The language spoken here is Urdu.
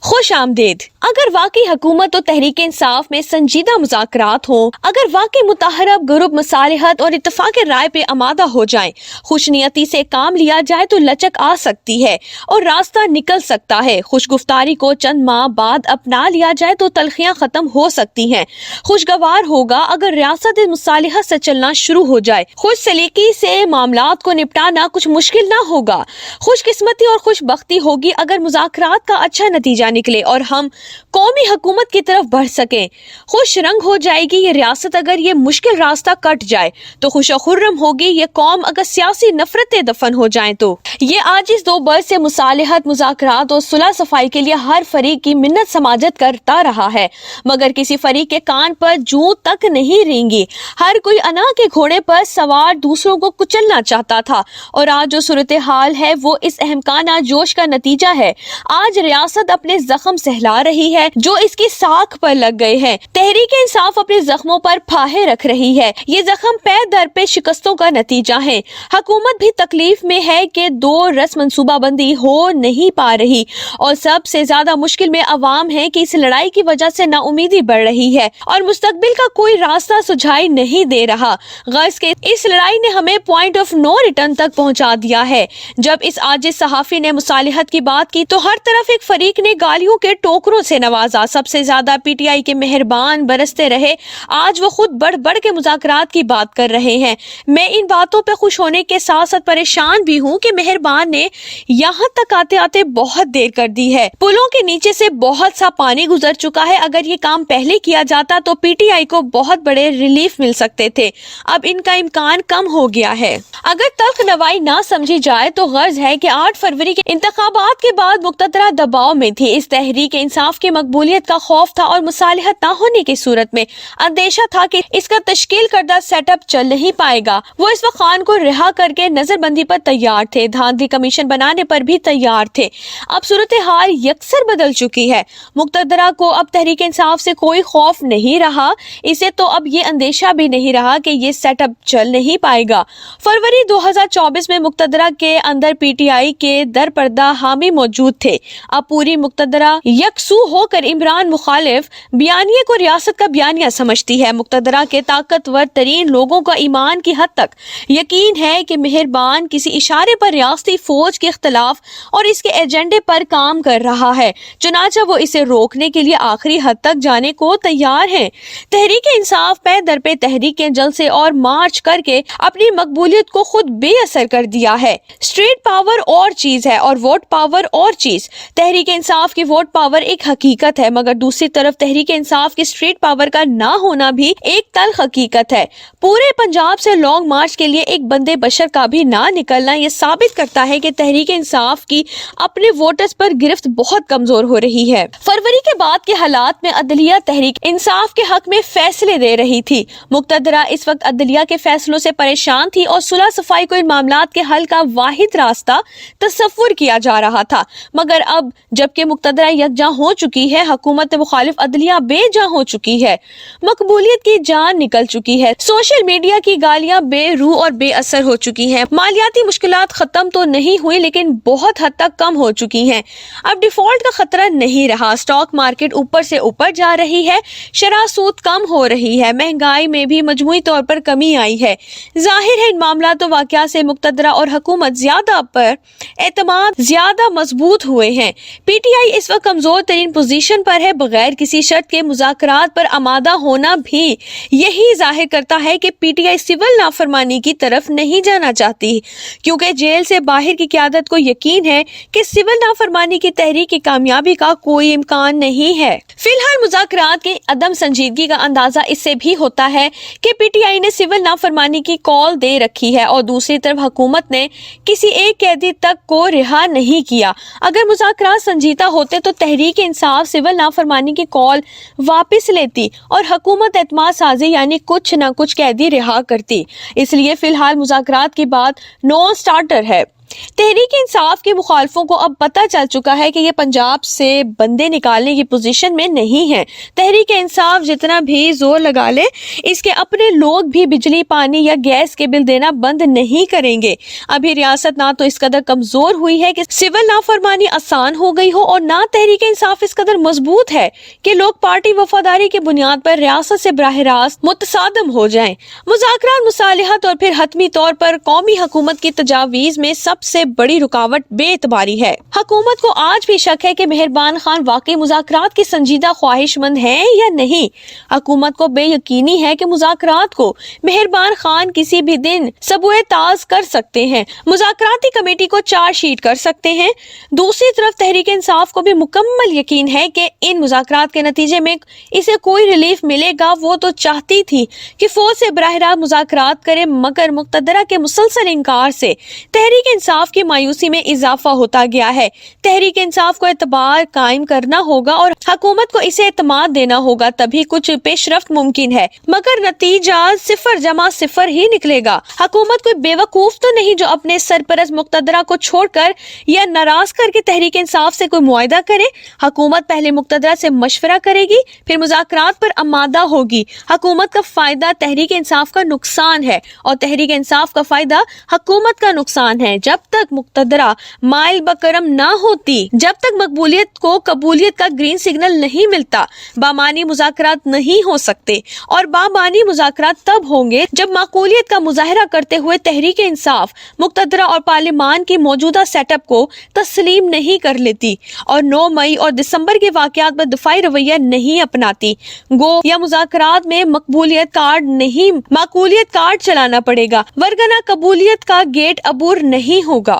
خوش آمدید۔ اگر واقعی حکومت و تحریک انصاف میں سنجیدہ مذاکرات ہوں، اگر واقعی متحرک گروپ مصالحت اور اتفاق رائے پہ آمادہ ہو جائیں، خوش نیتی سے کام لیا جائے تو لچک آ سکتی ہے اور راستہ نکل سکتا ہے۔ خوش گفتاری کو چند ماہ بعد اپنا لیا جائے تو تلخیاں ختم ہو سکتی ہیں۔ خوشگوار ہوگا اگر ریاست مصالحت سے چلنا شروع ہو جائے۔ خوش سلیقی سے معاملات کو نپٹانا کچھ مشکل نہ ہوگا۔ خوش قسمتی اور خوش بختی ہوگی اگر مذاکرات کا اچھا نتیجہ نکلے اور ہم قومی حکومت کی طرف بڑھ سکیں۔ خوش رنگ ہو جائے گی یہ ریاست اگر یہ مشکل راستہ کٹ جائے تو خوش و خرم ہوگی یہ قوم اگر سیاسی نفرتیں دفن ہو جائیں تو۔ یہ عاجز دو برس سے مصالحت، مذاکرات اور صلح صفائی کے لیے ہر فریق کی منت سماجت کرتا رہا ہے، مگر کسی فریق کے کان پر جوں تک نہیں رینگی۔ ہر کوئی انا کے گھوڑے پر سوار دوسروں کو کچلنا چاہتا تھا، اور آج جو صورتحال ہے وہ اس احمقانہ جوش کا نتیجہ ہے۔ آج ریاست اپنے زخم سہلا رہی ہے جو اس کی ساکھ پر لگ گئے ہیں۔ تحریک انصاف اپنے زخموں پر پھاہے رکھ رہی ہے۔ یہ زخم پے در پہ شکستوں کا نتیجہ ہے۔ حکومت بھی تکلیف میں ہے کہ دو رس منصوبہ بندی ہو نہیں پا رہی، اور سب سے زیادہ مشکل میں عوام ہے کہ اس لڑائی کی وجہ سے نا امیدی بڑھ رہی ہے اور مستقبل کا کوئی راستہ سجھائی نہیں دے رہا۔ غرض کہ اس لڑائی نے ہمیں پوائنٹ آف نو ریٹرن تک پہنچا دیا ہے۔ جب اس عاجز صحافی نے مصالحت کی بات کی تو ہر طرف ایک فریق نے گالیوں کے ٹوکروں سے نوازا۔ سب سے زیادہ پی ٹی آئی کے مہربان برستے رہے، آج وہ خود بڑھ بڑھ کے مذاکرات کی بات کر رہے ہیں۔ میں ان باتوں پہ خوش ہونے کے ساتھ ساتھ پریشان بھی ہوں کہ مہربان نے یہاں تک آتے آتے بہت دیر کر دی ہے۔ پلوں کے نیچے سے بہت سا پانی گزر چکا ہے۔ اگر یہ کام پہلے کیا جاتا تو پی ٹی آئی کو بہت بڑے ریلیف مل سکتے تھے، اب ان کا امکان کم ہو گیا ہے۔ اگر تلخ نوائی نہ سمجھی جائے تو غرض ہے کہ 8 فروری کے انتخابات کے بعد مقتدرہ دباؤ میں تھی۔ اس تحریک انصاف کی مقبولیت کا خوف تھا اور مصالحت نہ ہونے کی صورت میں اندیشہ تھا کہ اس کا تشکیل کردہ سیٹ اپ چل نہیں پائے گا۔ وہ اس وقت خان کو رہا کر کے نظر بندی پر تیار تھے، دھاندلی کمیشن بنانے پر بھی تیار تھے۔ اب صورتحال یکسر بدل چکی ہے۔ مقتدرہ کو اب تحریک انصاف سے کوئی خوف نہیں رہا، اسے تو اب یہ اندیشہ بھی نہیں رہا کہ یہ سیٹ اپ چل نہیں پائے گا۔ فروری 2024 میں مقتدرہ کے اندر پی ٹی آئی کے در پردہ حامی موجود تھے۔ اب پوری مقتدرہ یکسو ہو کر عمران مخالف بیانیے کو ریاست کا بیانیہ سمجھتی ہے۔ مقتدرہ کے طاقتور ترین لوگوں کا ایمان کی حد تک یقین ہے کہ مہربان کسی اشارے پر ریاستی فوج کے اختلاف اور اس کے ایجنڈے پر کام کر رہا ہے، چنانچہ وہ اسے روکنے کے لیے آخری حد تک جانے کو تیار ہیں۔ تحریک انصاف پے در پہ تحریکیں جلسے اور مارچ کر کے اپنی مقبولیت کو خود بے اثر کر دیا ہے۔ اسٹریٹ پاور اور چیز ہے اور ووٹ پاور اور چیز۔ تحریک انصاف کی ووٹ پاور ایک حقیقت ہے، مگر دوسری طرف تحریک انصاف کی اسٹریٹ پاور کا نہ ہونا بھی ایک تلخ حقیقت ہے۔ پورے پنجاب سے لانگ مارچ کے لیے ایک بندے بشر کا بھی نہ نکلنا یہ ثابت کرتا ہے کہ تحریک انصاف کی اپنے ووٹرز پر گرفت بہت کمزور ہو رہی ہے۔ فروری کے بعد کے حالات میں عدلیہ تحریک انصاف کے حق میں فیصلے دے رہی تھی۔ مقتدرہ اس وقت عدلیہ کے فیصلوں سے پریشان تھی اور صلح صفائی کو ان معاملات کے حل کا واحد راستہ تصور کیا جا رہا تھا، مگر اب جبکہ مقتدرہ یکجاں ہو چکی ہے، حکومت مخالف عدلیہ بے جاں ہو چکی ہے، مقبولیت کی جان نکل چکی ہے، سوشل میڈیا کی گالیاں بے روح اور بے اثر ہو چکی ہیں، مالیاتی مشکلات ختم تو نہیں ہوئی لیکن بہت حد تک کم ہو چکی ہیں، اب ڈیفالٹ کا خطرہ نہیں رہا، اسٹاک مارکیٹ اوپر سے اوپر جا رہی ہے، شرح سود کم ہو رہی ہے، مہنگائی میں بھی مجموعی طور پر کمی آئی ہے۔ ظاہر ہے ان معاملات و واقعات سے مقتدرہ اور حکومت زیادہ پر اعتماد زیادہ مضبوط ہوئے ہیں۔ پی ٹی آئی اس وقت کمزور ترین پوزیشن پر ہے، بغیر کسی شرط کے مذاکرات پر آمادہ ہونا بھی یہی ظاہر کرتا ہے کہ پی ٹی آئی سول نافرمانی کی طرف نہیں جانا چاہتی، کیونکہ جیل سے باہر کی قیادت کو یقین ہے کہ سول نافرمانی کی تحریک کی کامیابی کا کوئی امکان نہیں ہے۔ فی الحال مذاکرات کی عدم سنجیدگی کا اندازہ اس سے بھی ہوتا ہے کہ پی ٹی آئی نے سول نافرمانی کی کال دے رکھی ہے اور دوسری طرف حکومت نے کسی ایک قیدی تک کو رہا نہیں کیا۔ اگر مذاکرات سنجیدہ ہوتے تو تحریک انصاف سول نافرمانی کی کال واپس لیتی اور حکومت اعتماد سازی یعنی کچھ نہ کچھ قیدی رہا کرتی۔ اس لیے فی الحال مذاکرات کی بات نون سٹارٹر ہے۔ تحریک انصاف کے مخالفوں کو اب پتہ چل چکا ہے کہ یہ پنجاب سے بندے نکالنے کی پوزیشن میں نہیں ہے۔ تحریک انصاف جتنا بھی زور لگا لے، اس کے اپنے لوگ بھی بجلی، پانی یا گیس کے بل دینا بند نہیں کریں گے۔ ابھی ریاست نہ تو اس قدر کمزور ہوئی ہے کہ سول نافرمانی آسان ہو گئی ہو، اور نہ تحریک انصاف اس قدر مضبوط ہے کہ لوگ پارٹی وفاداری کی بنیاد پر ریاست سے براہ راست متصادم ہو جائیں۔ مذاکرات، مصالحت اور پھر حتمی طور پر قومی حکومت کی تجاویز میں سب سے بڑی رکاوٹ بے اعتباری ہے۔ حکومت کو آج بھی شک ہے کہ مہربان خان واقعی مذاکرات کی سنجیدہ خواہش مند ہیں یا نہیں۔ حکومت کو بے یقینی ہے کہ مذاکرات کو مہربان خان کسی بھی دن سبوئے تاز کر سکتے ہیں، مذاکراتی کمیٹی کو چارج شیٹ کر سکتے ہیں۔ دوسری طرف تحریک انصاف کو بھی مکمل یقین ہے کہ ان مذاکرات کے نتیجے میں اسے کوئی ریلیف ملے گا۔ وہ تو چاہتی تھی کہ فوج سے براہ راست مذاکرات کرے، مگر مقتدرہ کے مسلسل انکار سے تحریک انصاف کی مایوسی میں اضافہ ہوتا گیا ہے۔ تحریک انصاف کو اعتبار قائم کرنا ہوگا اور حکومت کو اسے اعتماد دینا ہوگا، تبھی کچھ پیش رفت ممکن ہے، مگر نتیجہ 0 ہی نکلے گا۔ حکومت کوئی بیوقوف تو نہیں جو اپنے سرپرست مقتدرہ کو چھوڑ کر یا ناراض کر کے تحریک انصاف سے کوئی معاہدہ کرے۔ حکومت پہلے مقتدرہ سے مشورہ کرے گی، پھر مذاکرات پر آمادہ ہوگی۔ حکومت کا فائدہ تحریک انصاف کا نقصان ہے، اور تحریک انصاف کا فائدہ حکومت کا نقصان ہے۔ جب تک مقتدرہ مائل بکرم نہ ہوتی، جب تک مقبولیت کو قبولیت کا گرین سگنل نہیں ملتا، بامعنی مذاکرات نہیں ہو سکتے، اور بامعنی مذاکرات تب ہوں گے جب معقولیت کا مظاہرہ کرتے ہوئے تحریک انصاف مقتدرہ اور پارلیمان کی موجودہ سیٹ اپ کو تسلیم نہیں کر لیتی اور 9 مئی اور دسمبر کے واقعات پر دفاعی رویہ نہیں اپناتی۔ گو یا مذاکرات میں مقبولیت کارڈ نہیں، معقولیت کارڈ چلانا پڑے گا، ورگنہ قبولیت کا گیٹ عبور نہیں ہوگا۔